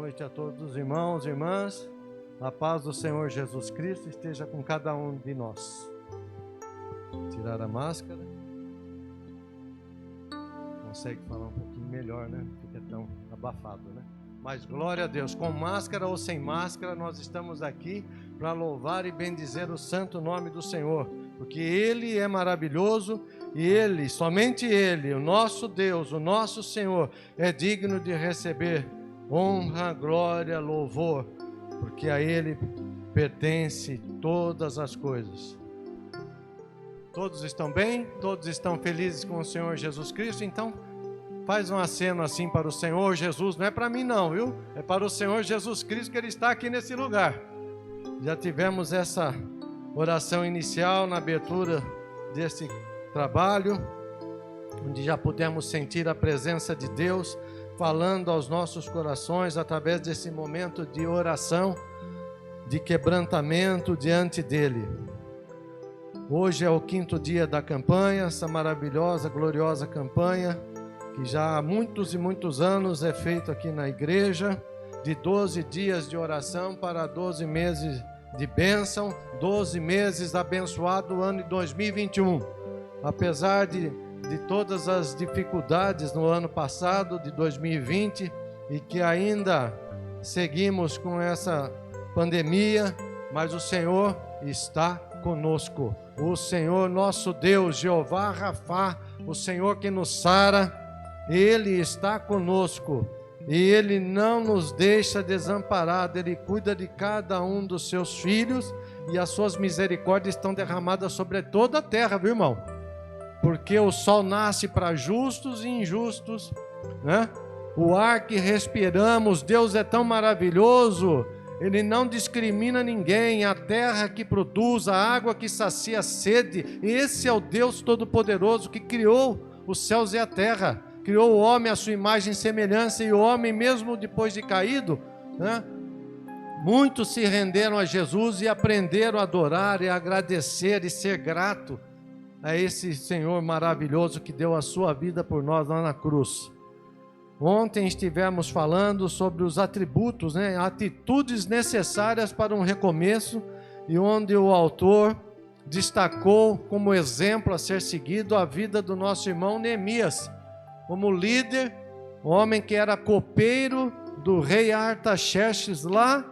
noite a todos os irmãos e irmãs. A paz do Senhor Jesus Cristo esteja com cada um de nós. Tirar a máscara. Consegue falar um pouquinho melhor, né? Fica tão abafado, né? Mas glória a Deus, com máscara ou sem máscara, nós estamos aqui para louvar e bendizer o santo nome do Senhor, porque Ele é maravilhoso e Ele, somente Ele, o nosso Deus, o nosso Senhor, é digno de receber honra, glória, louvor, porque a Ele pertence todas as coisas. Todos estão bem? Todos estão felizes com o Senhor Jesus Cristo? Então, faz um aceno assim para o Senhor Jesus, não é para mim não, viu? É para o Senhor Jesus Cristo que Ele está aqui nesse lugar. Já tivemos essa oração inicial na abertura desse trabalho, onde já pudemos sentir a presença de Deus falando aos nossos corações através desse momento de oração, de quebrantamento diante dEle. Hoje é o 5º dia da campanha, essa maravilhosa, gloriosa campanha, que já há muitos e muitos anos é feito aqui na igreja, de 12 dias de oração para 12 meses de bênção, 12 meses abençoado o ano de 2021. Apesar de todas as dificuldades no ano passado, de 2020, e que ainda seguimos com essa pandemia, mas o Senhor está conosco. O Senhor nosso Deus, Jeová Rafá, o Senhor que nos sara, Ele está conosco e Ele não nos deixa desamparados. Ele cuida de cada um dos seus filhos e as suas misericórdias estão derramadas sobre toda a terra, viu, irmão? Porque o sol nasce para justos e injustos, né? O ar que respiramos, Deus é tão maravilhoso, Ele não discrimina ninguém. A terra que produz, a água que sacia a sede, esse é o Deus Todo-Poderoso que criou os céus e a terra. Criou o homem à sua imagem e semelhança, e o homem, mesmo depois de caído, né, muitos se renderam a Jesus e aprenderam a adorar e a agradecer e ser grato a esse Senhor maravilhoso que deu a sua vida por nós lá na cruz. Ontem estivemos falando sobre os atributos, né, atitudes necessárias para um recomeço, e onde o autor destacou como exemplo a ser seguido a vida do nosso irmão Neemias, como líder, homem que era copeiro do rei Artaxerxes lá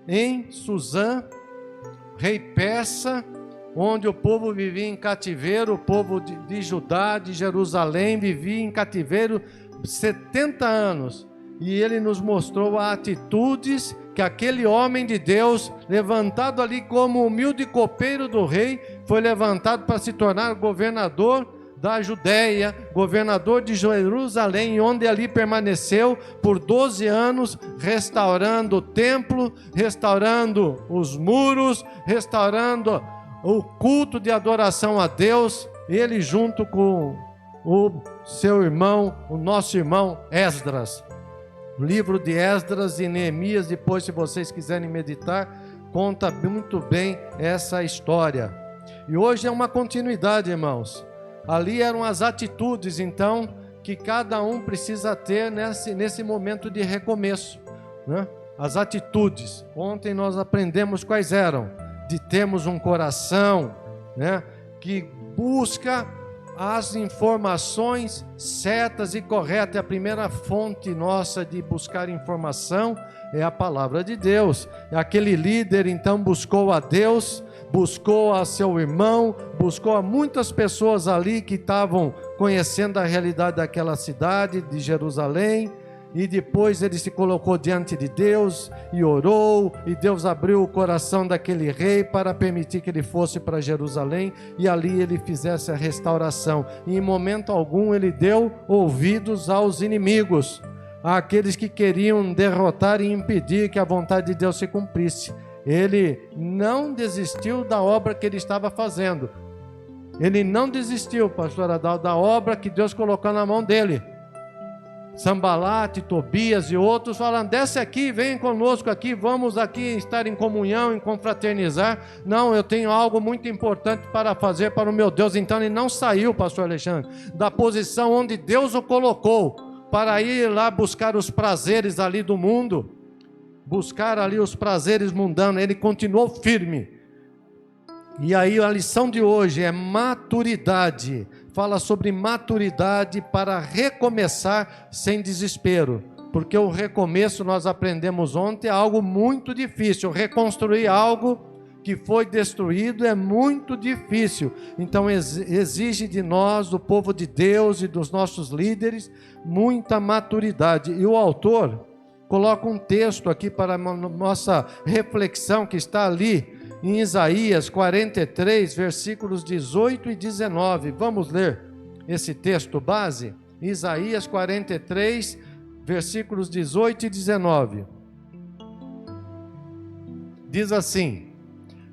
em Suzã, rei persa, onde o povo vivia em cativeiro, o povo de Judá, de Jerusalém, vivia em cativeiro 70 anos. E ele nos mostrou as atitudes que aquele homem de Deus, levantado ali como humilde copeiro do rei, foi levantado para se tornar governador da Judéia, governador de Jerusalém, onde ali permaneceu por 12 anos, restaurando o templo, restaurando os muros, restaurando o culto de adoração a Deus. Ele junto com o seu irmão, o nosso irmão Esdras. O livro de Esdras e Neemias, depois, se vocês quiserem meditar, conta muito bem essa história. E hoje é uma continuidade, irmãos. Ali eram as atitudes, então, que cada um precisa ter nesse momento de recomeço, né? As atitudes. Ontem nós aprendemos quais eram. De termos um coração, né, que busca as informações certas e corretas. A primeira fonte nossa de buscar informação é a palavra de Deus. Aquele líder então buscou a Deus, buscou a seu irmão, buscou a muitas pessoas ali que estavam conhecendo a realidade daquela cidade de Jerusalém. E depois ele se colocou diante de Deus e orou, e Deus abriu o coração daquele rei para permitir que ele fosse para Jerusalém, e ali ele fizesse a restauração. E em momento algum ele deu ouvidos aos inimigos, àqueles que queriam derrotar e impedir que a vontade de Deus se cumprisse. Ele não desistiu da obra que ele estava fazendo. Ele não desistiu, pastor Adalto, da obra que Deus colocou na mão dele. Sambalate, Tobias e outros falando: desce aqui, vem conosco aqui, vamos aqui estar em comunhão, em confraternizar. Não, eu tenho algo muito importante para fazer para o meu Deus. Então ele não saiu, pastor Alexandre, da posição onde Deus o colocou, para ir lá buscar os prazeres ali do mundo, buscar ali os prazeres mundanos, ele continuou firme. E aí a lição de hoje é maturidade. Fala sobre maturidade para recomeçar sem desespero. Porque o recomeço, nós aprendemos ontem, é algo muito difícil. Reconstruir algo que foi destruído é muito difícil. Então exige de nós, do povo de Deus e dos nossos líderes, muita maturidade. E o autor coloca um texto aqui para a nossa reflexão, que está ali em Isaías 43, versículos 18 e 19. Vamos ler esse texto base? Isaías 43, versículos 18 e 19. Diz assim: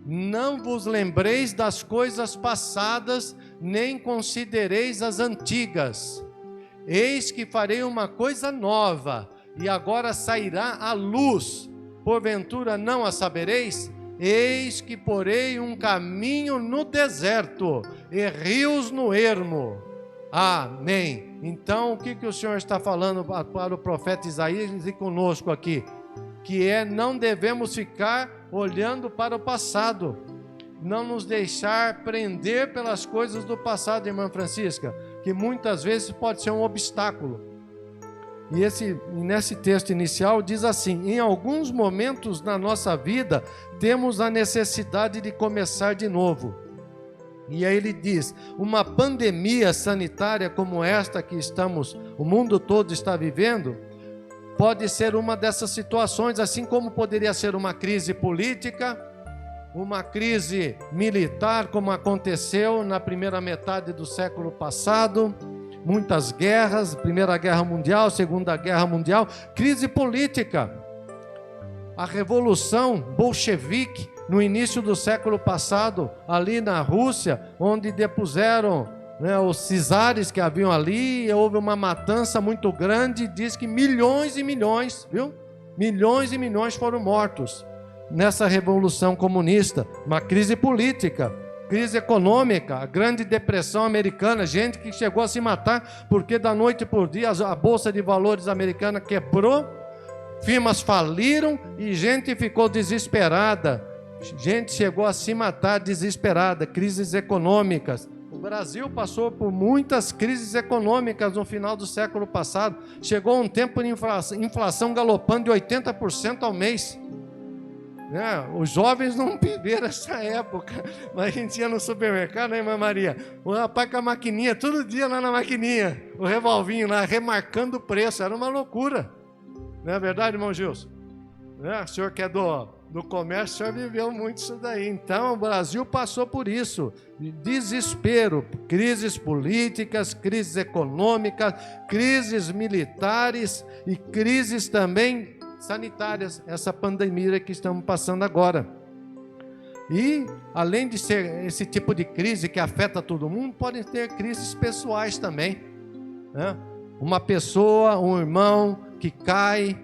não vos lembreis das coisas passadas, nem considereis as antigas. Eis que farei uma coisa nova, e agora sairá a luz. Porventura não a sabereis? Eis que porei um caminho no deserto, e rios no ermo. Amém. Então, o que o Senhor está falando para o profeta Isaías e conosco aqui? Que não devemos ficar olhando para o passado, não nos deixar prender pelas coisas do passado, irmã Francisca, que muitas vezes pode ser um obstáculo. E nesse texto inicial diz assim: em alguns momentos na nossa vida temos a necessidade de começar de novo. E aí ele diz: uma pandemia sanitária como esta que o mundo todo está vivendo, pode ser uma dessas situações, assim como poderia ser uma crise política, uma crise militar, como aconteceu na primeira metade do século passado, muitas guerras, Primeira Guerra Mundial, Segunda Guerra Mundial, crise política, a Revolução Bolchevique no início do século passado, ali na Rússia, onde depuseram os cisares que haviam ali, houve uma matança muito grande, diz que milhões e milhões, milhões e milhões foram mortos nessa Revolução Comunista, uma crise política, crise econômica, a Grande Depressão Americana, gente que chegou a se matar, porque da noite por dia a Bolsa de Valores americana quebrou, firmas faliram e gente ficou desesperada, gente chegou a se matar desesperada, crises econômicas. O Brasil passou por muitas crises econômicas no final do século passado, chegou um tempo de inflação galopando de 80% ao mês. Os jovens não viveram essa época, mas a gente ia no supermercado, né, irmã Maria? O rapaz com a maquininha, todo dia lá na maquininha, o revolvinho lá, remarcando o preço, era uma loucura. Não é verdade, irmão Gilson? O senhor que é do comércio, o senhor viveu muito isso daí. Então, o Brasil passou por isso. Desespero, crises políticas, crises econômicas, crises militares e crises também sanitárias, essa pandemia que estamos passando agora. E, além de ser esse tipo de crise que afeta todo mundo, podem ter crises pessoais também. Uma pessoa, um irmão que cai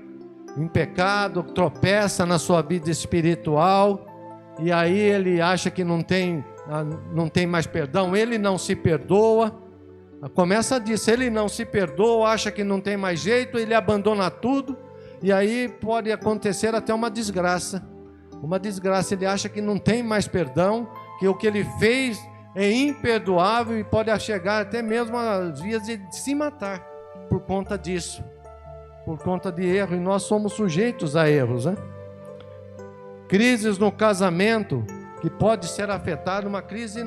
em pecado, tropeça na sua vida espiritual, e aí ele acha que não tem mais perdão, ele não se perdoa. Começa disso, ele não se perdoa, acha que não tem mais jeito, ele abandona tudo, e aí pode acontecer até uma desgraça. Ele acha que não tem mais perdão, que o que ele fez é imperdoável e pode chegar até mesmo às vias de se matar por conta disso, por conta de erro, e nós somos sujeitos a erros, Crises no casamento, que pode ser afetada, uma crise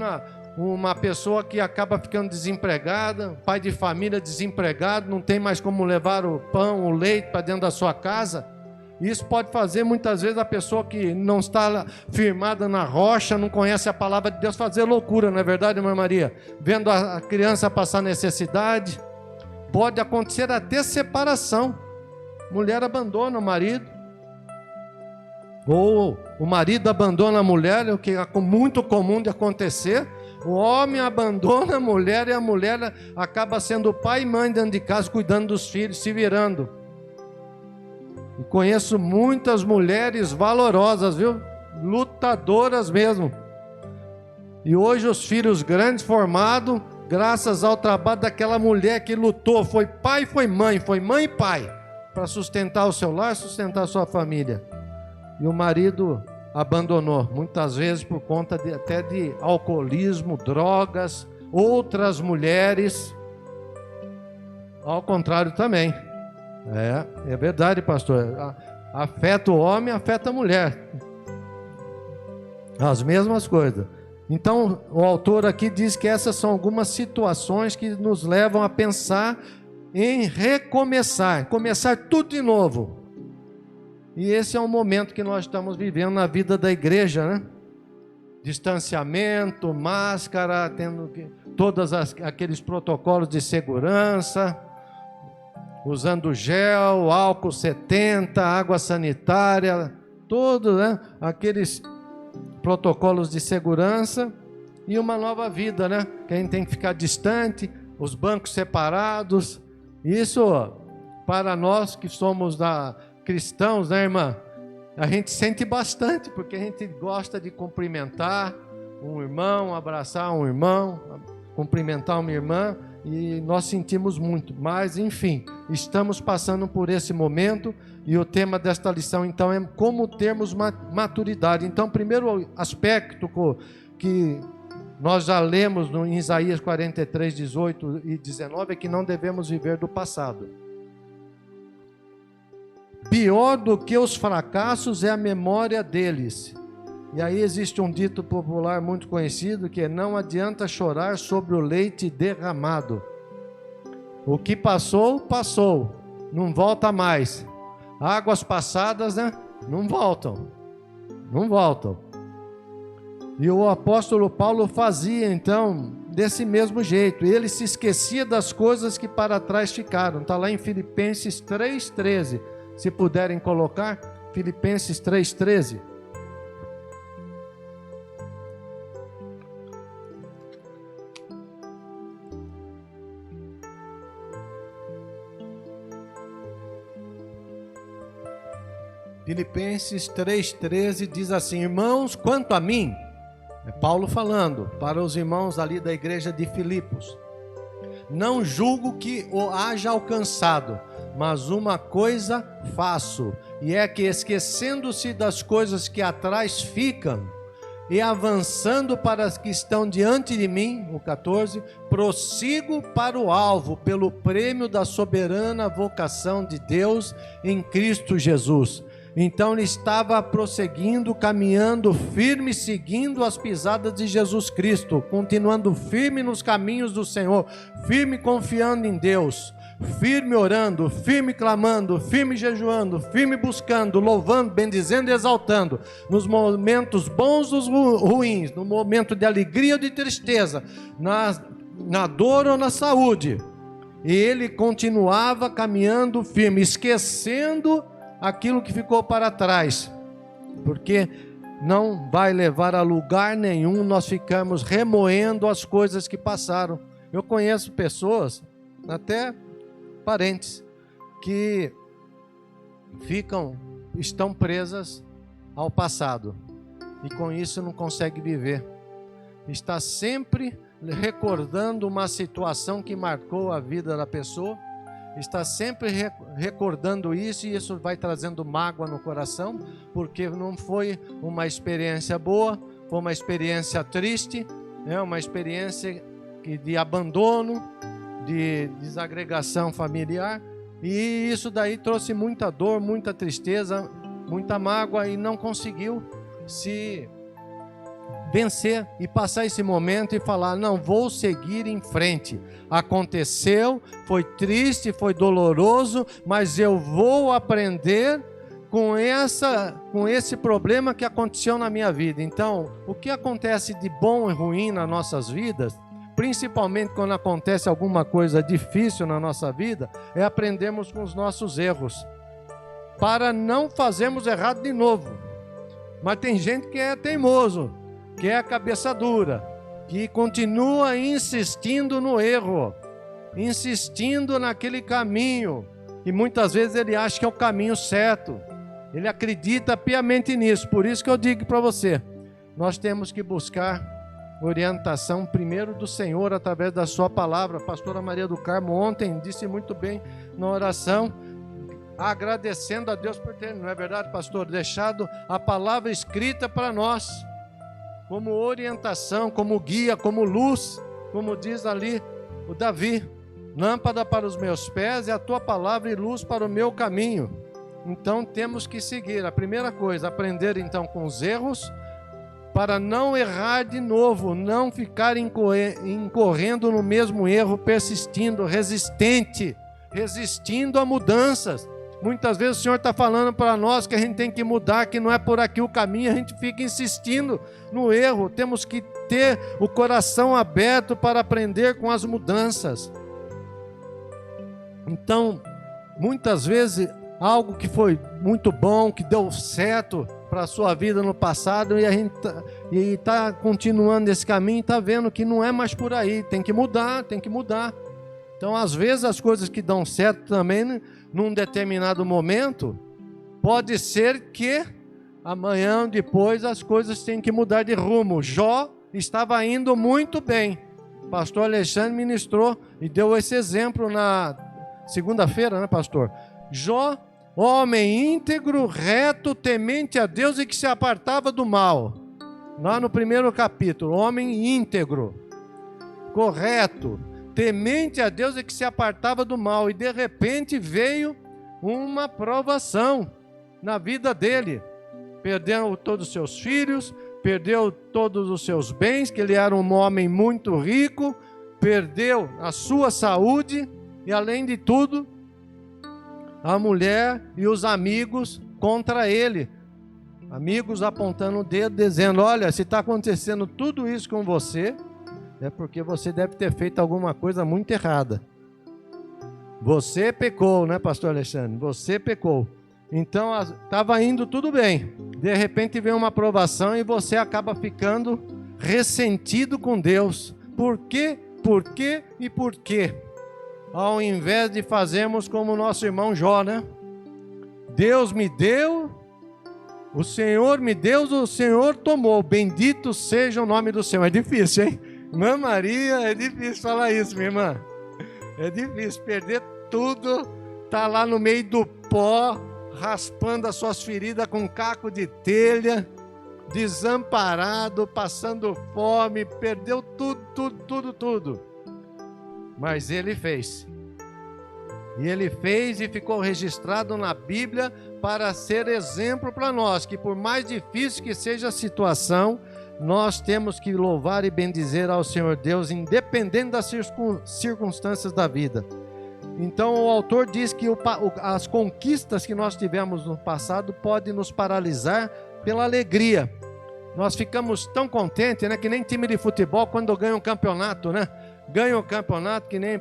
uma pessoa que acaba ficando desempregada, pai de família desempregado, não tem mais como levar o pão, o leite para dentro da sua casa. Isso pode fazer muitas vezes a pessoa que não está firmada na rocha, não conhece a palavra de Deus, fazer loucura, não é verdade, irmã Maria? Vendo a criança passar necessidade, pode acontecer até separação. Mulher abandona o marido, ou o marido abandona a mulher, o que é muito comum de acontecer. O homem abandona a mulher e a mulher acaba sendo pai e mãe dentro de casa, cuidando dos filhos, se virando. E conheço muitas mulheres valorosas, lutadoras mesmo. E hoje os filhos grandes formados, graças ao trabalho daquela mulher que lutou, foi pai e foi mãe e pai, para sustentar o seu lar, sustentar a sua família. e o marido abandonou, muitas vezes por conta até de alcoolismo, drogas, outras mulheres. Ao contrário também. É verdade, pastor. Afeta o homem, afeta a mulher. As mesmas coisas. Então, o autor aqui diz que essas são algumas situações que nos levam a pensar em recomeçar, começar tudo de novo. E esse é o momento que nós estamos vivendo na vida da igreja, né? Distanciamento, máscara, tendo todos aqueles protocolos de segurança, usando gel, álcool 70, água sanitária, todos, né? Aqueles protocolos de segurança e uma nova vida, né? Que a gente tem que ficar distante, os bancos separados. Isso, para nós que somos cristãos, né, irmã? A gente sente bastante, porque a gente gosta de cumprimentar um irmão, abraçar um irmão, cumprimentar uma irmã, e nós sentimos muito. Mas, enfim, estamos passando por esse momento, e o tema desta lição, então, é como termos maturidade. Então, o primeiro aspecto que nós já lemos em Isaías 43, 18 e 19, é que não devemos viver do passado. Pior do que os fracassos é a memória deles. E aí existe um dito popular muito conhecido, que é: não adianta chorar sobre o leite derramado. O que passou, passou, não volta mais. Águas passadas, né? Não voltam. E o apóstolo Paulo fazia, então, desse mesmo jeito. Ele se esquecia das coisas que para trás ficaram. Está lá em Filipenses 3,13. Se puderem colocar, Filipenses 3,13. Filipenses 3,13 diz assim: irmãos, quanto a mim, é Paulo falando para os irmãos ali da igreja de Filipos, não julgo que o haja alcançado, mas uma coisa faço, e é que, esquecendo-se das coisas que atrás ficam, e avançando para as que estão diante de mim, o 14, prossigo para o alvo, pelo prêmio da soberana vocação de Deus em Cristo Jesus. Então ele estava prosseguindo, caminhando firme, seguindo as pisadas de Jesus Cristo, continuando firme nos caminhos do Senhor, firme confiando em Deus, firme orando, firme clamando, firme jejuando, firme buscando, louvando, bendizendo e exaltando, nos momentos bons ou ruins, no momento de alegria ou de tristeza, na dor ou na saúde. E ele continuava caminhando firme, esquecendo aquilo que ficou para trás, porque não vai levar a lugar nenhum nós ficamos remoendo as coisas que passaram. Eu conheço pessoas, até parentes, que estão presas ao passado, e com isso não consegue viver. Está sempre recordando uma situação que marcou a vida da pessoa, está sempre recordando isso, e isso vai trazendo mágoa no coração, porque não foi uma experiência boa, foi uma experiência triste, uma experiência de abandono, de desagregação familiar, e isso daí trouxe muita dor, muita tristeza, muita mágoa, e não conseguiu se vencer e passar esse momento e falar: não, vou seguir em frente. Aconteceu, foi triste, foi doloroso, mas eu vou aprender com esse problema que aconteceu na minha vida. Então, o que acontece de bom e ruim nas nossas vidas, principalmente quando acontece alguma coisa difícil na nossa vida, é aprendermos com os nossos erros, para não fazermos errado de novo. Mas tem gente que é teimoso, que é a cabeça dura, que continua insistindo no erro, insistindo naquele caminho, e muitas vezes ele acha que é o caminho certo, ele acredita piamente nisso. Por isso que eu digo para você, nós temos que buscar orientação primeiro do Senhor, através da sua palavra. A pastora Maria do Carmo ontem disse muito bem na oração, agradecendo a Deus por ter, não é verdade, pastor? Deixado a palavra escrita para nós, como orientação, como guia, como luz, como diz ali o Davi. Lâmpada para os meus pés é a tua palavra e luz para o meu caminho. Então temos que seguir. A primeira coisa, aprender então com os erros, para não errar de novo, não ficar incorrendo no mesmo erro, persistindo, resistindo a mudanças. Muitas vezes o Senhor está falando para nós que a gente tem que mudar, que não é por aqui o caminho, a gente fica insistindo no erro. Temos que ter o coração aberto para aprender com as mudanças. Então, muitas vezes, algo que foi muito bom, que deu certo para a sua vida no passado, e a gente está continuando esse caminho, está vendo que não é mais por aí, tem que mudar, tem que mudar. Então, às vezes, as coisas que dão certo também, num determinado momento, pode ser que amanhã, depois, as coisas têm que mudar de rumo. Jó estava indo muito bem. O pastor Alexandre ministrou e deu esse exemplo na segunda-feira, né, pastor? Jó, homem íntegro, reto, temente a Deus e que se apartava do mal. Lá no primeiro capítulo, homem íntegro, correto, temente a Deus e que se apartava do mal. E de repente veio uma provação na vida dele. Perdeu todos os seus filhos, perdeu todos os seus bens, que ele era um homem muito rico, perdeu a sua saúde e, além de tudo, a mulher e os amigos contra ele. Amigos apontando o dedo, dizendo: olha, se está acontecendo tudo isso com você, é porque você deve ter feito alguma coisa muito errada. Você pecou, né, pastor Alexandre? Você pecou. Então, estava indo tudo bem. De repente vem uma provação e você acaba ficando ressentido com Deus. Por quê? Por quê e por quê? Ao invés de fazermos como o nosso irmão Jó, né? Deus me deu, o Senhor me deu, o Senhor tomou. Bendito seja o nome do Senhor. É difícil, hein? Irmã Maria, é difícil falar isso, minha irmã. É difícil perder tudo, tá lá no meio do pó, raspando as suas feridas com um caco de telha, desamparado, passando fome, perdeu tudo. Mas ele fez. E ele fez e ficou registrado na Bíblia para ser exemplo para nós, que por mais difícil que seja a situação, nós temos que louvar e bendizer ao Senhor Deus, independente das circunstâncias da vida. Então o autor diz que as conquistas que nós tivemos no passado podem nos paralisar pela alegria. Nós ficamos tão contentes, né, que nem time de futebol quando ganha um campeonato, né? Ganha um campeonato, que nem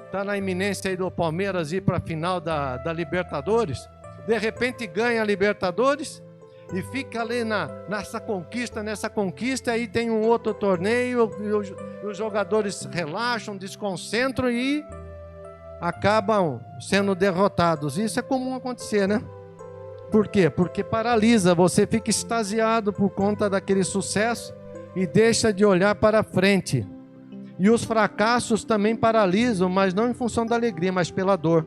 está na iminência aí do Palmeiras ir para a final da Libertadores. De repente ganha a Libertadores e fica ali nessa conquista, aí tem um outro torneio, e os jogadores relaxam, desconcentram e acabam sendo derrotados. Isso é comum acontecer, né? Por quê? Porque paralisa, você fica extasiado por conta daquele sucesso e deixa de olhar para frente. E os fracassos também paralisam, mas não em função da alegria, mas pela dor.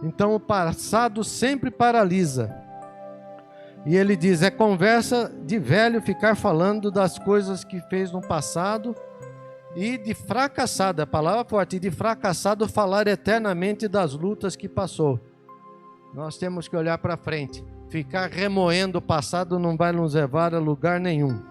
Então o passado sempre paralisa. E ele diz: é conversa de velho ficar falando das coisas que fez no passado, e de fracassado, a palavra forte, e de fracassado falar eternamente das lutas que passou. Nós temos que olhar para frente. Ficar remoendo o passado não vai nos levar a lugar nenhum.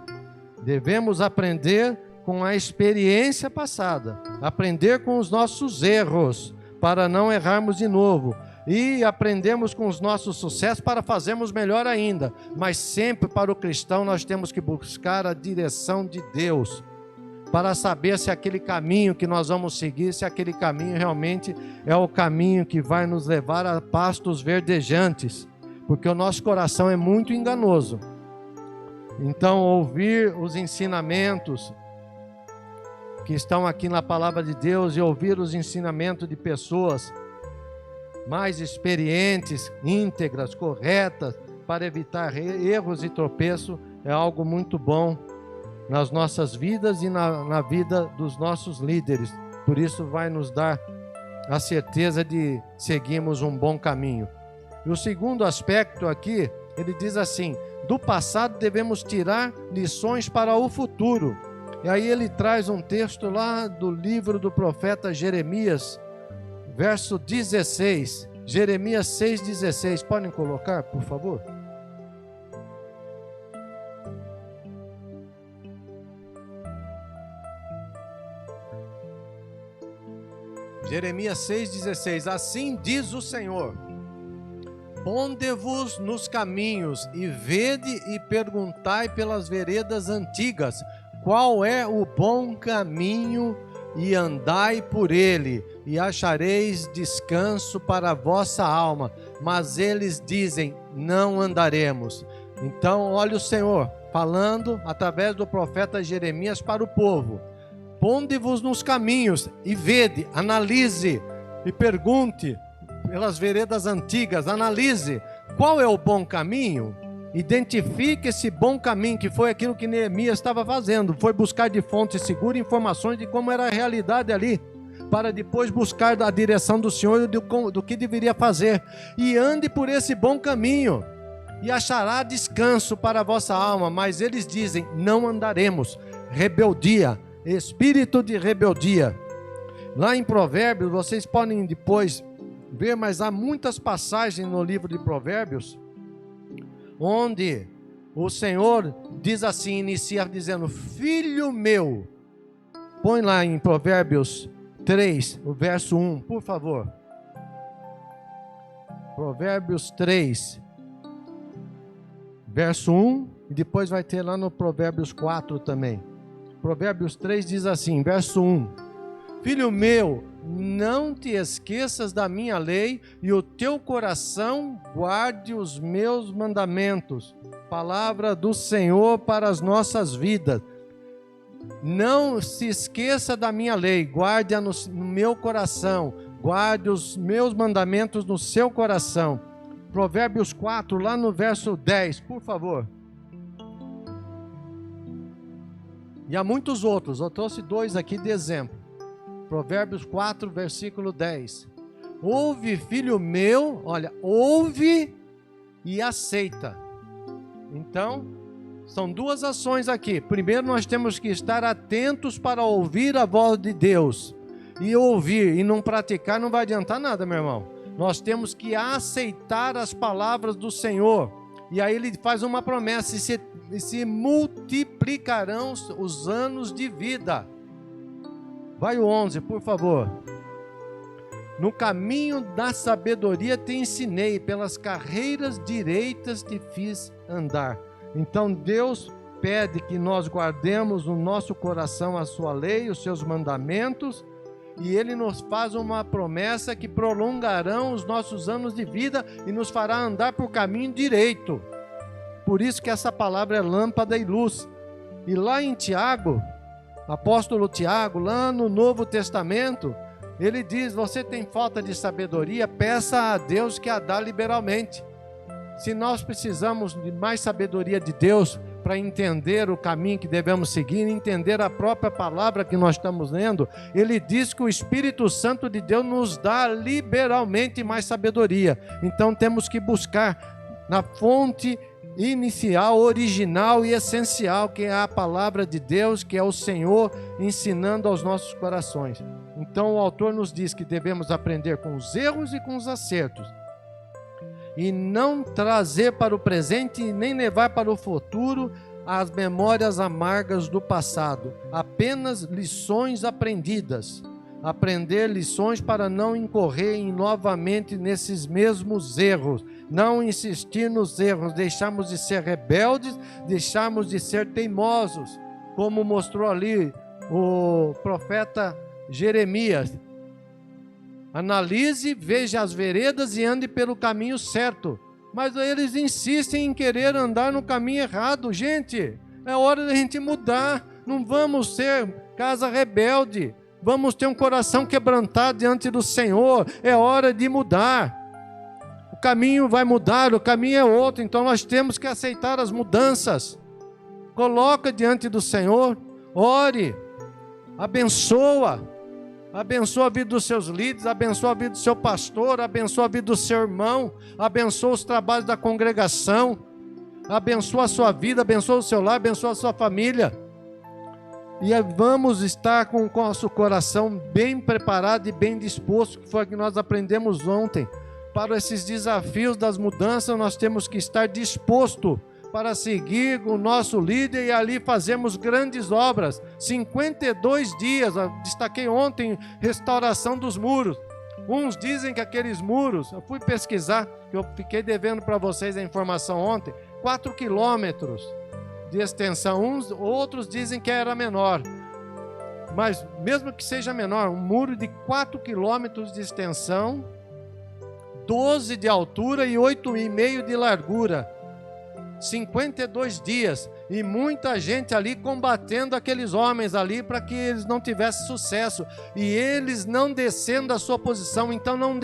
Devemos aprender com a experiência passada, aprender com os nossos erros, para não errarmos de novo, e aprendemos com os nossos sucessos para fazermos melhor ainda. Mas sempre, para o cristão, nós temos que buscar a direção de Deus, para saber se aquele caminho que nós vamos seguir, se aquele caminho realmente é o caminho que vai nos levar a pastos verdejantes, porque o nosso coração é muito enganoso. Então, ouvir os ensinamentos que estão aqui na palavra de Deus e ouvir os ensinamentos de pessoas mais experientes, íntegras, corretas, para evitar erros e tropeços, é algo muito bom nas nossas vidas e na vida dos nossos líderes. Por isso vai nos dar a certeza de seguirmos um bom caminho. E o segundo aspecto aqui, ele diz assim: do passado devemos tirar lições para o futuro. E aí ele traz um texto lá do livro do profeta Jeremias, verso 16, Jeremias 6,16. Podem colocar, por favor? Jeremias 6,16. Assim diz o Senhor: ponde-vos nos caminhos e vede e perguntai pelas veredas antigas, qual é o bom caminho, e andai por ele, e achareis descanso para a vossa alma. Mas eles dizem: não andaremos. Então, olha o Senhor falando através do profeta Jeremias para o povo: ponde-vos nos caminhos e vede, analise e pergunte pelas veredas antigas, analise qual é o bom caminho. Identifique esse bom caminho, que foi aquilo que Neemias estava fazendo, foi buscar de fonte segura informações de como era a realidade ali, para depois buscar a direção do Senhor do que deveria fazer. E ande por esse bom caminho, e achará descanso para a vossa alma. Mas eles dizem: não andaremos. Rebeldia, espírito de rebeldia. Lá em Provérbios, vocês podem depois ver, mas há muitas passagens no livro de Provérbios, onde o Senhor diz assim, inicia dizendo: filho meu. Põe lá em Provérbios 3, o verso 1, por favor. Provérbios 3, verso 1, e depois vai ter lá no Provérbios 4 também. Provérbios 3 diz assim, verso 1: filho meu, não te esqueças da minha lei, e o teu coração guarde os meus mandamentos. Palavra do Senhor para as nossas vidas. Não se esqueça da minha lei, guarde-a no meu coração, guarde os meus mandamentos no seu coração. Provérbios 4, lá no verso 10, por favor. E há muitos outros, eu trouxe 2 aqui de exemplo. Provérbios 4, versículo 10. Ouve, filho meu, olha, ouve e aceita. Então, são 2 ações aqui. Primeiro, nós temos que estar atentos para ouvir a voz de Deus. E ouvir e não praticar não vai adiantar nada, meu irmão. Nós temos que aceitar as palavras do Senhor. E aí ele faz uma promessa: e se multiplicarão os anos de vida. Vai o 11, por favor. No caminho da sabedoria te ensinei, pelas carreiras direitas te fiz andar. Então Deus pede que nós guardemos no nosso coração a sua lei, os seus mandamentos, e Ele nos faz uma promessa que prolongarão os nossos anos de vida e nos fará andar por caminho direito. Por isso que essa palavra é lâmpada e luz. E lá em Tiago, apóstolo Tiago, lá no Novo Testamento, ele diz: você tem falta de sabedoria, peça a Deus que a dá liberalmente. Se nós precisamos de mais sabedoria de Deus para entender o caminho que devemos seguir, entender a própria palavra que nós estamos lendo, ele diz que o Espírito Santo de Deus nos dá liberalmente mais sabedoria. Então temos que buscar na fonte inicial, original e essencial, que é a palavra de Deus, que é o Senhor ensinando aos nossos corações. Então o autor nos diz que devemos aprender com os erros e com os acertos, e não trazer para o presente e nem levar para o futuro as memórias amargas do passado, apenas lições aprendidas. Aprender lições para não incorrer novamente nesses mesmos erros, não insistir nos erros, deixarmos de ser rebeldes, deixarmos de ser teimosos, como mostrou ali o profeta Jeremias. Analise, veja as veredas e ande pelo caminho certo. Mas eles insistem em querer andar no caminho errado. Gente, é hora da gente mudar. Não vamos ser casa rebelde. Vamos ter um coração quebrantado diante do Senhor. É hora de mudar. O caminho vai mudar, o caminho é outro. Então nós temos que aceitar as mudanças. Coloca diante do Senhor, ore, abençoa. Abençoa a vida dos seus líderes, abençoa a vida do seu pastor, abençoa a vida do seu irmão, abençoa os trabalhos da congregação, abençoa a sua vida, abençoa o seu lar, abençoa a sua família. E vamos estar com o nosso coração bem preparado e bem disposto, que foi o que nós aprendemos ontem. Para esses desafios das mudanças, nós temos que estar disposto para seguir o nosso líder e ali fazermos grandes obras. 52 dias, eu destaquei ontem, restauração dos muros. Uns dizem que aqueles muros, eu fui pesquisar, que eu fiquei devendo para vocês a informação ontem, 4 quilômetros de extensão. Outros dizem que era menor. Mas mesmo que seja menor, um muro de 4 quilômetros de extensão, 12 de altura e 8,5 de largura. 52 dias, e muita gente ali combatendo aqueles homens ali para que eles não tivessem sucesso, e eles não descendo da sua posição. Então não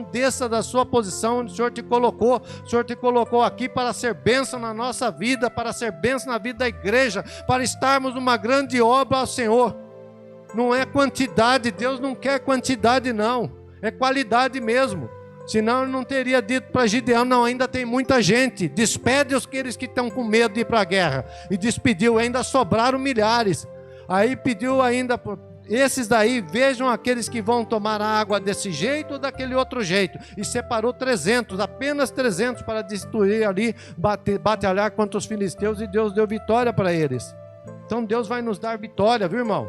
desça da sua posição onde o Senhor te colocou. O Senhor te colocou aqui para ser bênção na nossa vida, para ser bênção na vida da igreja, para estarmos numa grande obra ao Senhor. Não é quantidade, Deus não quer quantidade não, é qualidade mesmo. Senão ele não teria dito para Gideão: não, ainda tem muita gente, despede aqueles que estão com medo de ir para a guerra. E despediu, ainda sobraram milhares. Aí pediu ainda, esses daí, vejam aqueles que vão tomar a água desse jeito ou daquele outro jeito. E separou 300, apenas 300 para destruir ali, batalhar contra os filisteus, e Deus deu vitória para eles. Então Deus vai nos dar vitória, viu, irmão?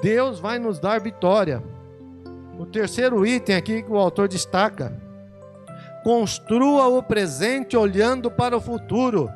Deus vai nos dar vitória. O terceiro item aqui que o autor destaca: construa o presente olhando para o futuro.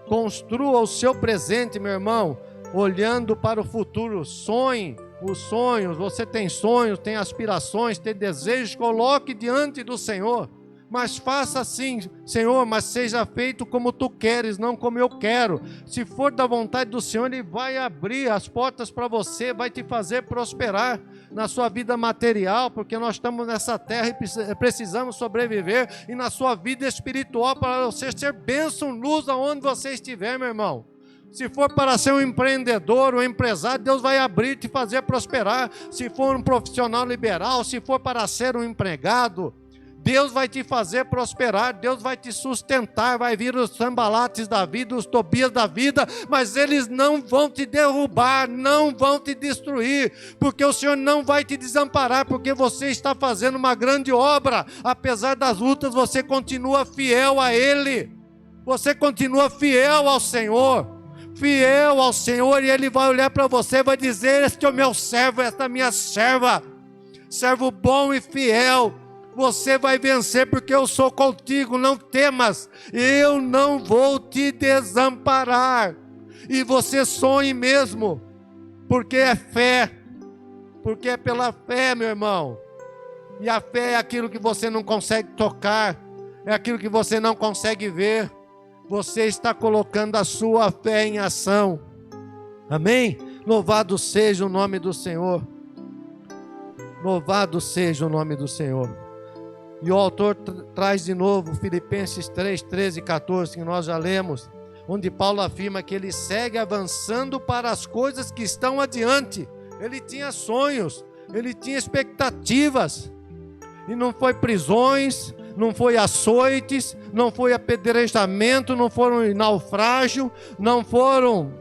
Construa o seu presente, meu irmão, olhando para o futuro. Sonhe os sonhos. Você tem sonhos, tem aspirações, tem desejos, coloque diante do Senhor. Mas faça assim: Senhor, mas seja feito como tu queres, não como eu quero. Se for da vontade do Senhor, Ele vai abrir as portas para você, vai te fazer prosperar na sua vida material, porque nós estamos nessa terra e precisamos sobreviver, e na sua vida espiritual, para você ser bênção, luz aonde você estiver, meu irmão. Se for para ser um empreendedor, um empresário, Deus vai abrir e te fazer prosperar. Se for um profissional liberal, se for para ser um empregado, Deus vai te fazer prosperar, Deus vai te sustentar. Vai vir os Sanbalates da vida, os Tobias da vida, mas eles não vão te derrubar, não vão te destruir, porque o Senhor não vai te desamparar, porque você está fazendo uma grande obra. Apesar das lutas, você continua fiel a Ele, você continua fiel ao Senhor, e Ele vai olhar para você e vai dizer: este é o meu servo, esta é a minha serva, servo bom e fiel. Você vai vencer, porque eu sou contigo, não temas, eu não vou te desamparar. E você sonhe mesmo, porque é fé, porque é pela fé, meu irmão. E a fé é aquilo que você não consegue tocar, é aquilo que você não consegue ver. Você está colocando a sua fé em ação. Amém? Louvado seja o nome do Senhor. Louvado seja o nome do Senhor. E o autor traz de novo Filipenses 3, 13 e 14, que nós já lemos, onde Paulo afirma que ele segue avançando para as coisas que estão adiante. Ele tinha sonhos, ele tinha expectativas, e não foi prisões, não foi açoites, não foi apedrejamento, não foram naufrágio, não foram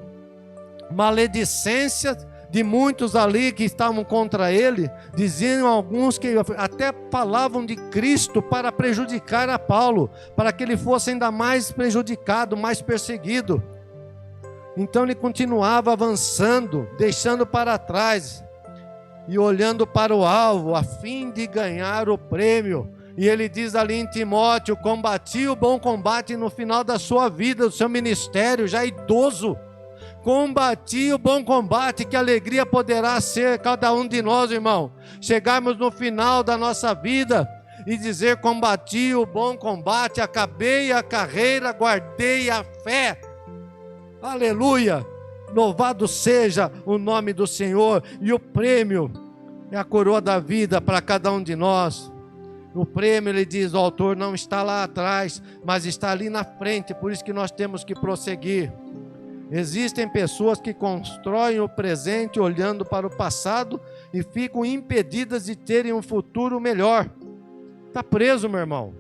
maledicências de muitos ali que estavam contra ele. Diziam alguns que até falavam de Cristo para prejudicar a Paulo, para que ele fosse ainda mais prejudicado, mais perseguido. Então ele continuava avançando, deixando para trás e olhando para o alvo, a fim de ganhar o prêmio. E ele diz ali em Timóteo: combati o bom combate. No final da sua vida, do seu ministério, já idoso, combati o bom combate. Que alegria poderá ser cada um de nós, irmão, chegarmos no final da nossa vida e dizer: combati o bom combate, acabei a carreira, guardei a fé. Aleluia! Louvado seja o nome do Senhor. E o prêmio é a coroa da vida para cada um de nós. O prêmio, ele diz, o autor, não está lá atrás, mas está ali na frente. Por isso que nós temos que prosseguir. Existem pessoas que constroem o presente olhando para o passado e ficam impedidas de terem um futuro melhor. Está preso, meu irmão.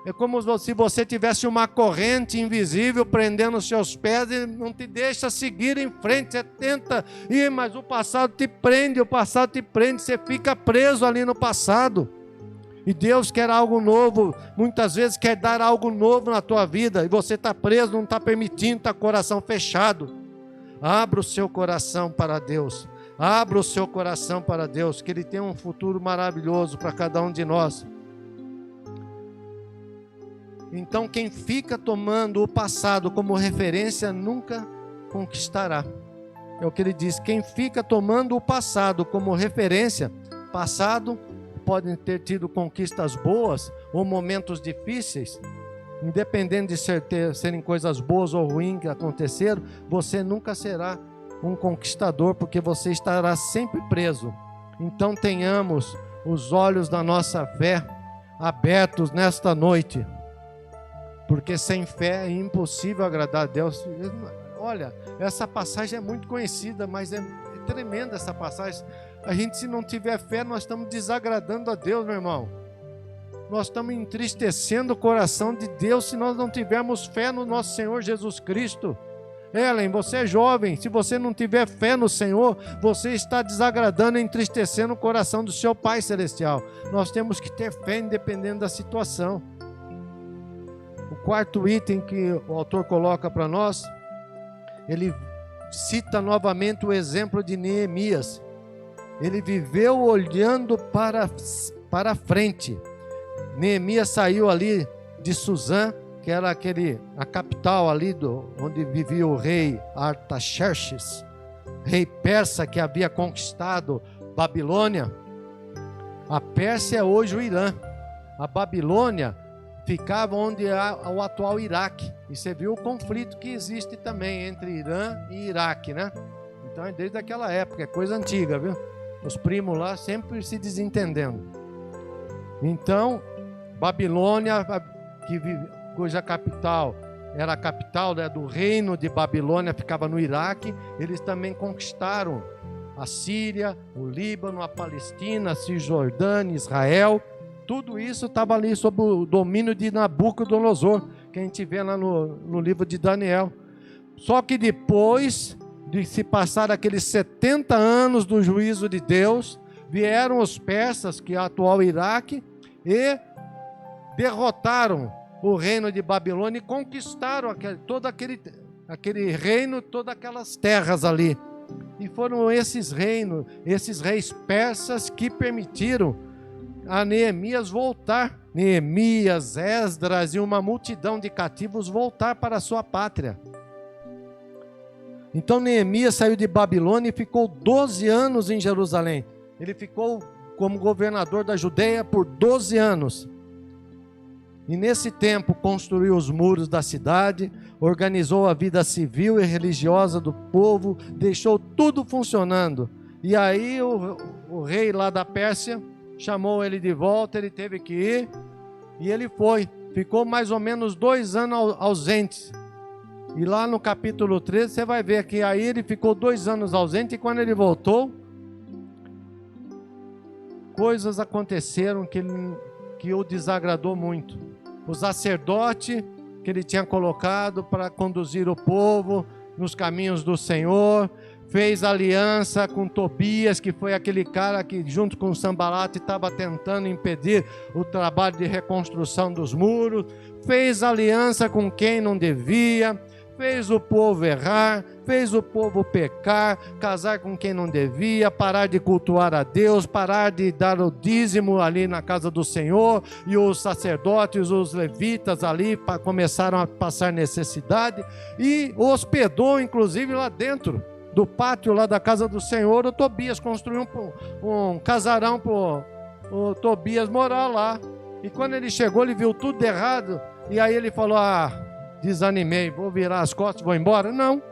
É como se você tivesse uma corrente invisível prendendo os seus pés e não te deixa seguir em frente. Você tenta ir, mas o passado te prende, você fica preso ali no passado. E Deus quer algo novo, muitas vezes quer dar algo novo na tua vida, e você está preso, não está permitindo, está com o coração fechado. Abra o seu coração para Deus, abra o seu coração para Deus, que Ele tem um futuro maravilhoso para cada um de nós. Então quem fica tomando o passado como referência nunca conquistará. É o que ele diz, quem fica tomando o passado como referência, passado podem ter tido conquistas boas ou momentos difíceis, independente de serem coisas boas ou ruins que aconteceram, você nunca será um conquistador, porque você estará sempre preso. Então tenhamos os olhos da nossa fé abertos nesta noite, porque sem fé é impossível agradar a Deus. Olha, essa passagem é muito conhecida, mas é tremenda essa passagem. A gente, se não tiver fé, nós estamos desagradando a Deus, meu irmão. Nós estamos entristecendo o coração de Deus se nós não tivermos fé no nosso Senhor Jesus Cristo. Ellen, você é jovem, se você não tiver fé no Senhor, você está desagradando e entristecendo o coração do seu Pai Celestial. Nós temos que ter fé independente da situação. O quarto item que o autor coloca para nós, ele cita novamente o exemplo de Neemias. Ele viveu olhando para frente. Neemias saiu ali de Suzã, que era a capital ali onde vivia o rei Artaxerxes, rei persa que havia conquistado Babilônia. A Pérsia é hoje o Irã. A Babilônia ficava onde há o atual Iraque. E você viu o conflito que existe também entre Irã e Iraque, né? Então é desde aquela época, é coisa antiga, viu? Os primos lá sempre se desentendendo. Então, Babilônia, cuja capital era a capital, né, do reino de Babilônia, ficava no Iraque. Eles também conquistaram a Síria, o Líbano, a Palestina, a Cisjordânia, Israel. Tudo isso estava ali sob o domínio de Nabucodonosor, que a gente vê lá no livro de Daniel. Só que depois de se passar aqueles 70 anos do juízo de Deus, vieram os persas, que é o atual Iraque, e derrotaram o reino de Babilônia e conquistaram todo aquele reino, todas aquelas terras ali. E foram esses reis persas que permitiram a Neemias voltar. Neemias, Esdras e uma multidão de cativos voltar para a sua pátria. Então Neemias saiu de Babilônia e ficou 12 anos em Jerusalém. Ele ficou como governador da Judeia por 12 anos. E nesse tempo construiu os muros da cidade, organizou a vida civil e religiosa do povo, deixou tudo funcionando. E aí o rei lá da Pérsia chamou ele de volta, ele teve que ir, e ele foi. Ficou mais ou menos 2 anos ausente. E lá no capítulo 13 você vai ver que aí ele ficou 2 anos ausente, e quando ele voltou, coisas aconteceram que o desagradou muito. O sacerdote que ele tinha colocado para conduzir o povo nos caminhos do Senhor, fez aliança com Tobias, que foi aquele cara que junto com Sanbalate estava tentando impedir o trabalho de reconstrução dos muros, fez aliança com quem não devia, fez o povo errar, fez o povo pecar, casar com quem não devia, parar de cultuar a Deus, parar de dar o dízimo ali na casa do Senhor, e os sacerdotes, os levitas ali começaram a passar necessidade, e hospedou inclusive lá dentro do pátio lá da casa do Senhor, o Tobias construiu um casarão para o Tobias morar lá. E quando ele chegou, ele viu tudo errado, e aí ele falou: desanimei, vou virar as costas, vou embora. Não.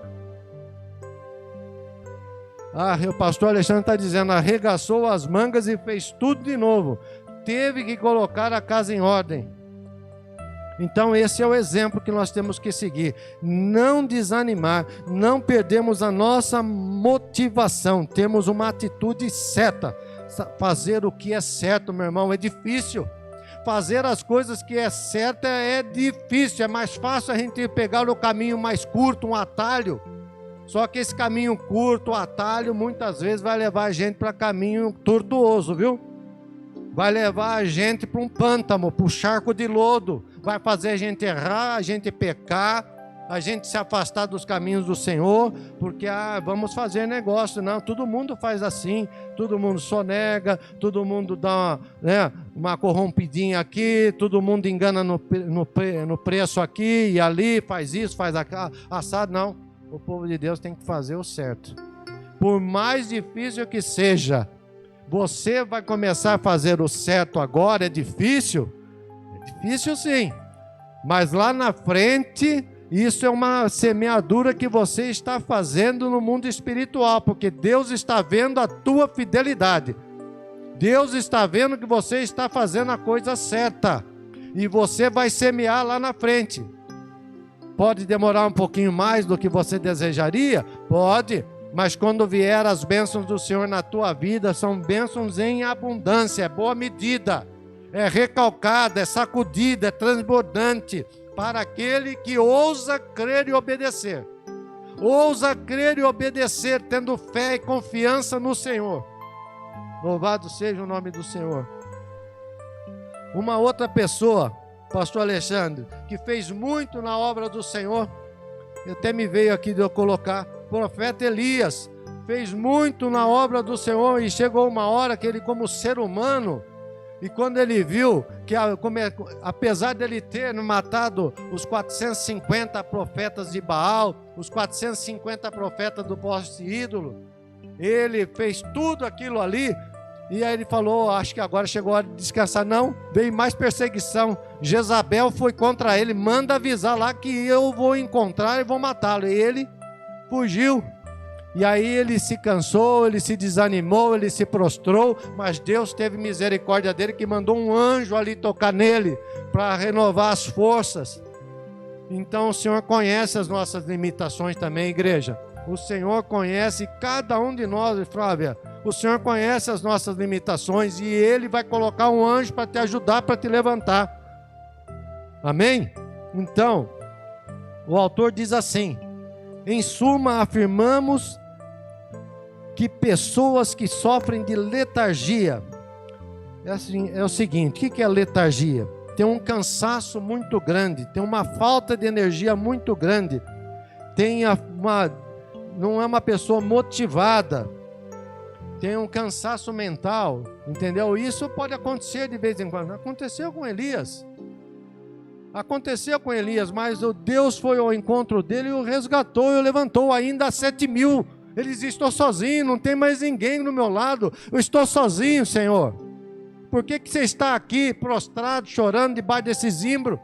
O pastor Alexandre está dizendo, arregaçou as mangas e fez tudo de novo. Teve que colocar a casa em ordem. Então esse é o exemplo que nós temos que seguir. Não desanimar, não perdemos a nossa motivação, temos uma atitude certa. Fazer o que é certo, meu irmão, é difícil. Fazer as coisas que é certa é difícil, é mais fácil a gente pegar o caminho mais curto, um atalho. Só que esse caminho curto, o atalho, muitas vezes vai levar a gente para caminho tortuoso, viu? Vai levar a gente para um pântano, para um charco de lodo, vai fazer a gente errar, a gente pecar, a gente se afastar dos caminhos do Senhor, porque vamos fazer negócio. Não, todo mundo faz assim, todo mundo sonega, todo mundo dá uma corrompidinha aqui, todo mundo engana no preço aqui e ali, faz isso, faz aquilo, assado. Não, o povo de Deus tem que fazer o certo. Por mais difícil que seja, você vai começar a fazer o certo agora. É difícil? É difícil sim, mas lá na frente, isso é uma semeadura que você está fazendo no mundo espiritual, porque Deus está vendo a tua fidelidade. Deus está vendo que você está fazendo a coisa certa, e você vai semear lá na frente. Pode demorar um pouquinho mais do que você desejaria? Pode. Mas quando vier as bênçãos do Senhor na tua vida, são bênçãos em abundância, é boa medida, é recalcada, é sacudida, é transbordante, para aquele que ousa crer e obedecer. Ousa crer e obedecer, tendo fé e confiança no Senhor. Louvado seja o nome do Senhor. Uma outra pessoa, pastor Alexandre, que fez muito na obra do Senhor, até me veio aqui de eu colocar, profeta Elias, fez muito na obra do Senhor, e chegou uma hora que ele, como ser humano, e quando ele viu que, apesar dele ter matado os 450 profetas de Baal, os 450 profetas do poste ídolo, ele fez tudo aquilo ali, e aí ele falou, acho que agora chegou a hora de descansar. Não, veio mais perseguição. Jezabel foi contra ele, manda avisar lá que eu vou encontrar e vou matá-lo. E ele fugiu. E aí ele se cansou, ele se desanimou, ele se prostrou, mas Deus teve misericórdia dele, que mandou um anjo ali tocar nele, para renovar as forças. Então o Senhor conhece as nossas limitações também, igreja. O Senhor conhece cada um de nós, Flávia. O Senhor conhece as nossas limitações, e Ele vai colocar um anjo para te ajudar, para te levantar. Amém? Então, o autor diz assim: em suma, afirmamos que pessoas que sofrem de letargia, é o seguinte, o que é letargia? Tem um cansaço muito grande, tem uma falta de energia muito grande, não é uma pessoa motivada, tem um cansaço mental, entendeu? Isso pode acontecer de vez em quando. Aconteceu com Elias, mas o Deus foi ao encontro dele e o resgatou e o levantou. Ainda 7.000, ele diz: estou sozinho, não tem mais ninguém no meu lado, eu estou sozinho, Senhor. Por que você está aqui prostrado, chorando debaixo desse zimbro?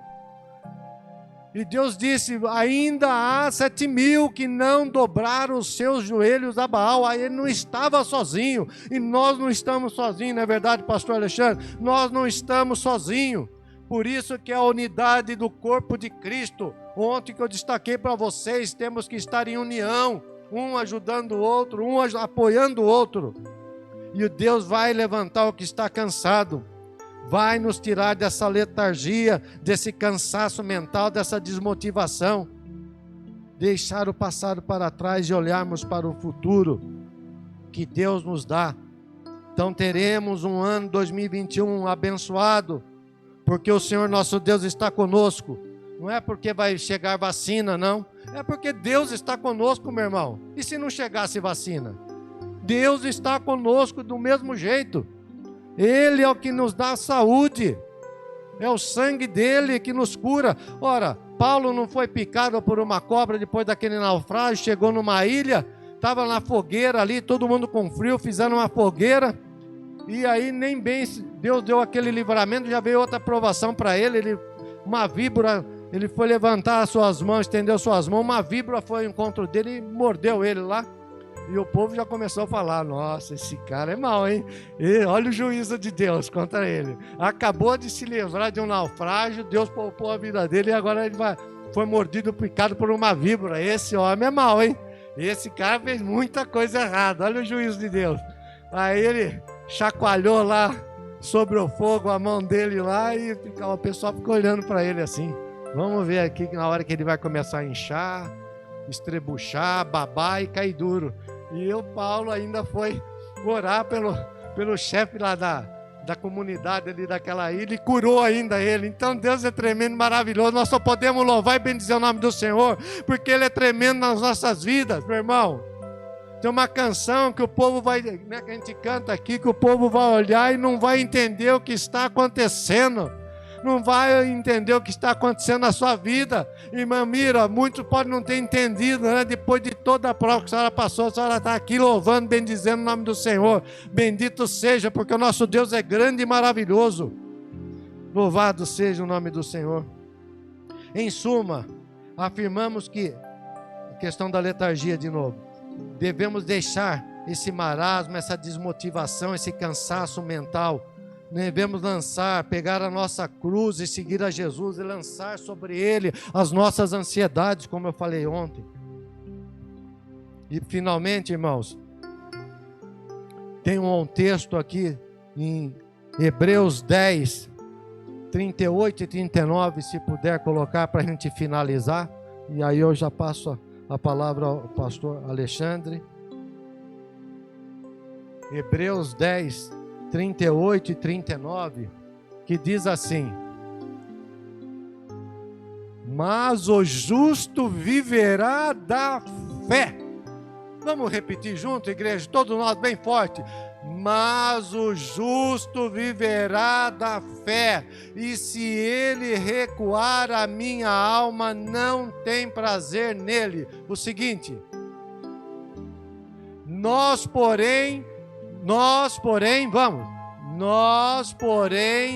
E Deus disse: ainda há 7.000 que não dobraram os seus joelhos a Baal. Aí ele não estava sozinho, e nós não estamos sozinhos, não é verdade, pastor Alexandre? Nós não estamos sozinhos. Por isso que a unidade do corpo de Cristo, ontem que eu destaquei para vocês, temos que estar em união, um ajudando o outro, um apoiando o outro. E Deus vai levantar o que está cansado, vai nos tirar dessa letargia, desse cansaço mental, dessa desmotivação, deixar o passado para trás e olharmos para o futuro que Deus nos dá. Então teremos um ano 2021 abençoado, porque o Senhor nosso Deus está conosco. Não é porque vai chegar vacina, não, é porque Deus está conosco, meu irmão. E se não chegasse vacina? Deus está conosco do mesmo jeito. Ele é o que nos dá saúde, é o sangue dele que nos cura. Ora, Paulo não foi picado por uma cobra depois daquele naufrágio, chegou numa ilha, estava na fogueira ali, todo mundo com frio, fizeram uma fogueira, e aí nem bem Deus deu aquele livramento, já veio outra provação para ele, uma víbora, ele foi levantar as suas mãos, estendeu suas mãos, uma víbora foi ao encontro dele e mordeu ele lá. E o povo já começou a falar, nossa, esse cara é mau, hein? E olha o juízo de Deus contra ele. Acabou de se livrar de um naufrágio, Deus poupou a vida dele e agora ele foi mordido, picado por uma víbora. Esse homem é mau, hein? Esse cara fez muita coisa errada, olha o juízo de Deus. Aí ele chacoalhou lá sobre o fogo a mão dele lá e o pessoal ficou olhando para ele assim. Vamos ver aqui que na hora que ele vai começar a inchar, estrebuchar, babar e cair duro. E o Paulo ainda foi orar pelo chefe lá da comunidade ali daquela ilha e curou ainda ele. Então Deus é tremendo, maravilhoso. Nós só podemos louvar e bendizer o nome do Senhor, porque Ele é tremendo nas nossas vidas, meu irmão. Tem uma canção que o povo vai, né, que a gente canta aqui, que o povo vai olhar e não vai entender o que está acontecendo. Não vai entender o que está acontecendo na sua vida. Irmã Mira, muitos podem não ter entendido, né? Depois de toda a prova que a senhora passou, a senhora está aqui louvando, bendizendo o nome do Senhor. Bendito seja, porque o nosso Deus é grande e maravilhoso. Louvado seja o nome do Senhor. Em suma, afirmamos que, a questão da letargia de novo, devemos deixar esse marasmo, essa desmotivação, esse cansaço mental. Devemos pegar a nossa cruz e seguir a Jesus e lançar sobre Ele as nossas ansiedades, como eu falei ontem. E finalmente, irmãos, tem um texto aqui em Hebreus 10, 38 e 39, se puder colocar para a gente finalizar. E aí eu já passo a palavra ao pastor Alexandre. Hebreus 10, 38 e 39, que diz assim: mas o justo viverá da fé. Vamos repetir junto, igreja, todos nós bem forte. Mas o justo viverá da fé, e se ele recuar, a minha alma não tem prazer nele. O seguinte: nós, porém,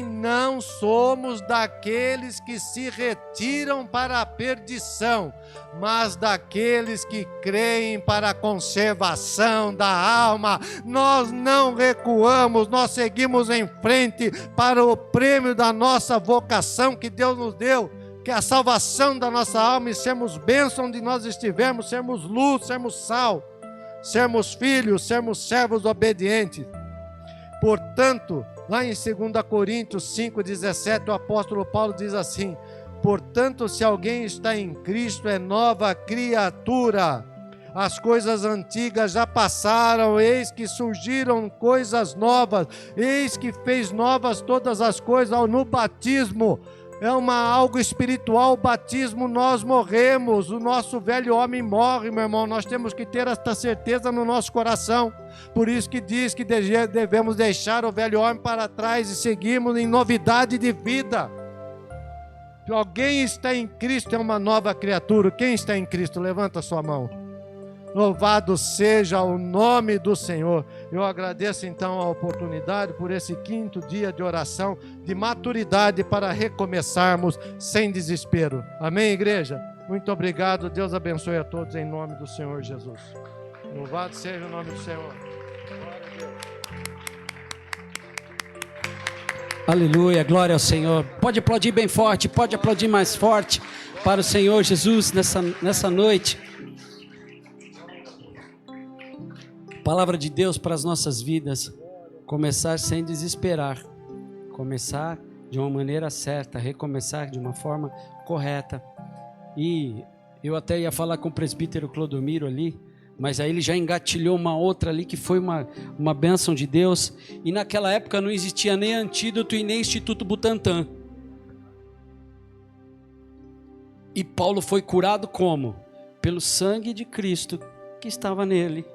não somos daqueles que se retiram para a perdição, mas daqueles que creem para a conservação da alma. Nós não recuamos, nós seguimos em frente para o prêmio da nossa vocação que Deus nos deu, que é a salvação da nossa alma, e sermos bênção onde nós estivermos, sermos luz, sermos sal, sermos filhos, sermos servos obedientes. Portanto, lá em 2 Coríntios 5,17, o apóstolo Paulo diz assim: portanto, se alguém está em Cristo, é nova criatura. As coisas antigas já passaram, eis que surgiram coisas novas, eis que fez novas todas as coisas. No batismo, é algo espiritual. O batismo, nós morremos, o nosso velho homem morre, meu irmão. Nós temos que ter esta certeza no nosso coração. Por isso que diz que devemos deixar o velho homem para trás e seguirmos em novidade de vida. Se alguém está em Cristo, é uma nova criatura. Quem está em Cristo? Levanta a sua mão. Louvado seja o nome do Senhor. Eu agradeço então a oportunidade por esse 5º dia de oração, de maturidade para recomeçarmos sem desespero. Amém, igreja? Muito obrigado. Deus abençoe a todos em nome do Senhor Jesus. Louvado seja o nome do Senhor. Glória a Deus. Aleluia, glória ao Senhor. Pode aplaudir bem forte, pode aplaudir mais forte para o Senhor Jesus nessa noite. Palavra de Deus para as nossas vidas: começar sem desesperar, começar de uma maneira certa, recomeçar de uma forma correta. E eu até ia falar com o presbítero Clodomiro ali, mas aí ele já engatilhou uma outra ali que foi uma bênção de Deus. E naquela época não existia nem antídoto e nem Instituto Butantan. E Paulo foi curado como? Pelo sangue de Cristo que estava nele.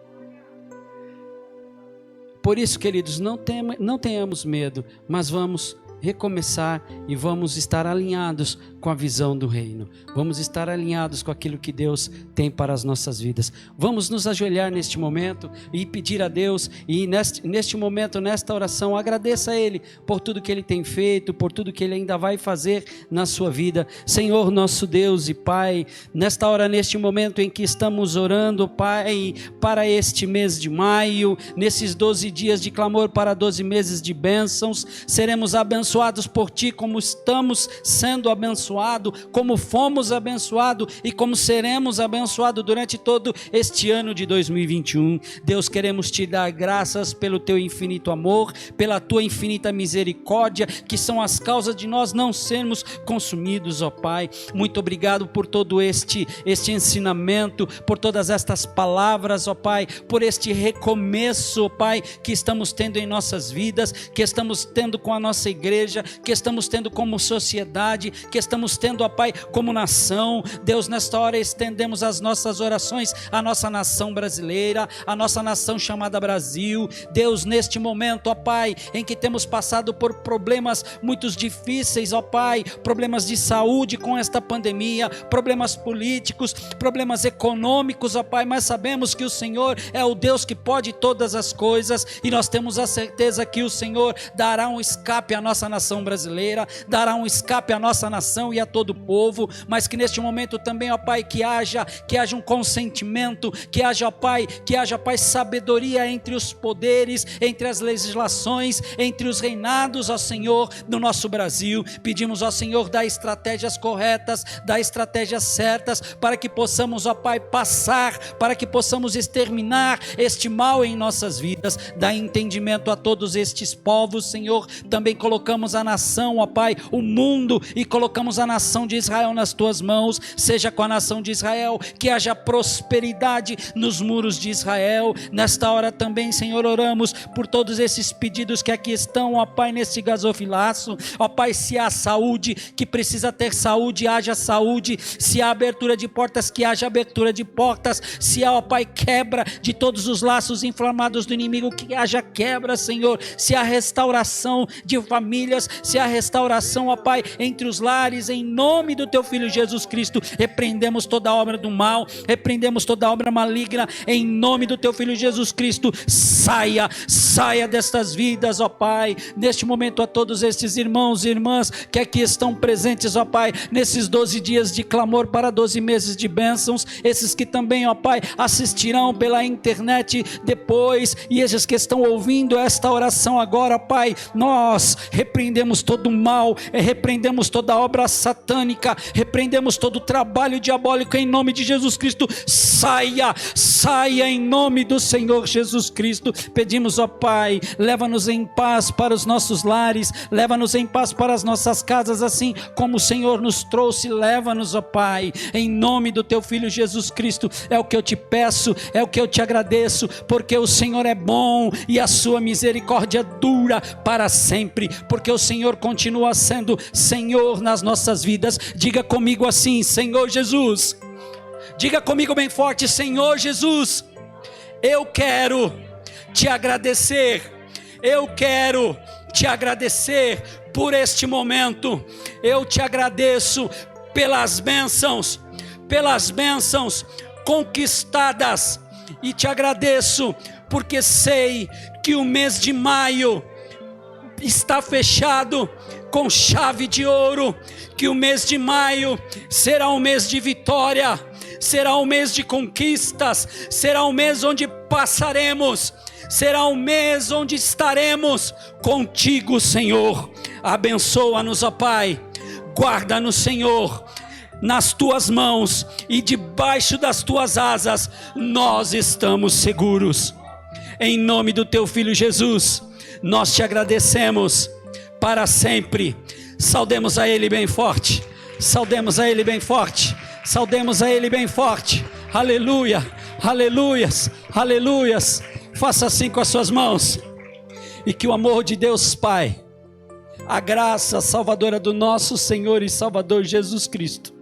Por isso, queridos, não tenhamos medo, mas vamos recomeçar e vamos estar alinhados com a visão do reino. Vamos estar alinhados com aquilo que Deus tem para as nossas vidas. Vamos nos ajoelhar neste momento e pedir a Deus, e neste momento, nesta oração, agradeça a Ele por tudo que Ele tem feito, por tudo que Ele ainda vai fazer na sua vida. Senhor, nosso Deus e Pai, nesta hora, neste momento em que estamos orando, Pai, para este mês de maio, nesses 12 dias de clamor para 12 meses de bênçãos, seremos abençoados por Ti, como estamos sendo abençoados, como fomos abençoados e como seremos abençoados durante todo este ano de 2021. Deus, queremos Te dar graças pelo Teu infinito amor, pela Tua infinita misericórdia, que são as causas de nós não sermos consumidos, ó Pai. Muito obrigado por todo este ensinamento, por todas estas palavras, ó Pai, por este recomeço, ó Pai, que estamos tendo em nossas vidas, que estamos tendo com a nossa igreja, que estamos tendo como sociedade, que estamos tendo, ó Pai, como nação. Deus, nesta hora estendemos as nossas orações à nossa nação brasileira, à nossa nação chamada Brasil. Deus, neste momento, ó Pai, em que temos passado por problemas muito difíceis, ó Pai, problemas de saúde com esta pandemia, problemas políticos, problemas econômicos, ó Pai, mas sabemos que o Senhor é o Deus que pode todas as coisas, e nós temos a certeza que o Senhor dará um escape à nossa nação brasileira, dará um escape à nossa nação e a todo o povo, mas que neste momento também, ó Pai, que haja um consentimento, que haja, Pai, sabedoria entre os poderes, entre as legislações, entre os reinados, ó Senhor, no nosso Brasil. Pedimos, ó Senhor, dar estratégias corretas, dar estratégias certas, para que possamos, ó Pai, passar, para que possamos exterminar este mal em nossas vidas. Dá entendimento a todos estes povos, Senhor. Também colocamos a nação, ó Pai, o mundo, e colocamos a nação de Israel nas Tuas mãos. Seja com a nação de Israel, que haja prosperidade nos muros de Israel. Nesta hora também, Senhor, oramos por todos esses pedidos que aqui estão, ó Pai, nesse gasofilaço. Ó Pai, se há saúde, que precisa ter saúde, haja saúde. Se há abertura de portas, que haja abertura de portas. Se há, ó Pai, quebra de todos os laços inflamados do inimigo, que haja quebra, Senhor. Se há restauração de famílias, se há restauração, ó Pai, entre os lares, em nome do Teu Filho Jesus Cristo, repreendemos toda obra do mal, repreendemos toda obra maligna, em nome do Teu Filho Jesus Cristo. Saia destas vidas, ó Pai. Neste momento, a todos estes irmãos e irmãs que aqui estão presentes, ó Pai, nesses 12 dias de clamor para 12 meses de bênçãos, esses que também, ó Pai, assistirão pela internet depois, e esses que estão ouvindo esta oração agora, ó Pai, nós repreendemos todo o mal, repreendemos toda obra satânica, repreendemos todo o trabalho diabólico em nome de Jesus Cristo. Saia em nome do Senhor Jesus Cristo. Pedimos, ó Pai, leva-nos em paz para os nossos lares, leva-nos em paz para as nossas casas, assim como o Senhor nos trouxe. Leva-nos, ó Pai, em nome do Teu Filho Jesus Cristo. É o que eu te peço, é o que eu te agradeço, porque o Senhor é bom e a sua misericórdia dura para sempre, porque o Senhor continua sendo Senhor nas nossas vidas. Diga comigo assim: Senhor Jesus. Diga comigo bem forte: Senhor Jesus, eu quero te agradecer, eu quero te agradecer por este momento. Eu te agradeço pelas bênçãos conquistadas, e te agradeço porque sei que o mês de maio está fechado com chave de ouro, que o mês de maio será um mês de vitória, será um mês de conquistas, será um mês onde passaremos, será um mês onde estaremos contigo, Senhor. Abençoa-nos, ó Pai, guarda-nos, Senhor, nas Tuas mãos, e debaixo das Tuas asas nós estamos seguros. Em nome do Teu Filho Jesus, nós te agradecemos para sempre. Saudemos a Ele bem forte, saudemos a Ele bem forte, saudemos a Ele bem forte. Aleluia, aleluias, aleluias. Faça assim com as suas mãos, e que o amor de Deus Pai, a graça salvadora do nosso Senhor e Salvador Jesus Cristo,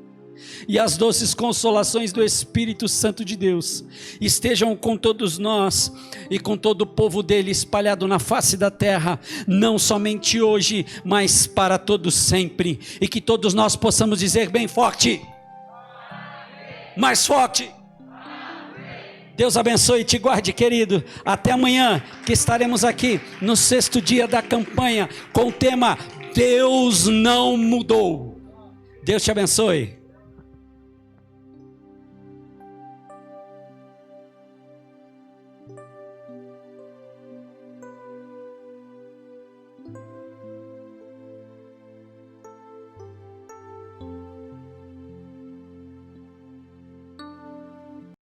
e as doces consolações do Espírito Santo de Deus estejam com todos nós e com todo o povo dele espalhado na face da terra, não somente hoje, mas para todos sempre, e que todos nós possamos dizer bem forte, mais forte: Deus abençoe e te guarde, querido. Até amanhã, que estaremos aqui no 6º dia da campanha com o tema Deus não mudou. Deus te abençoe.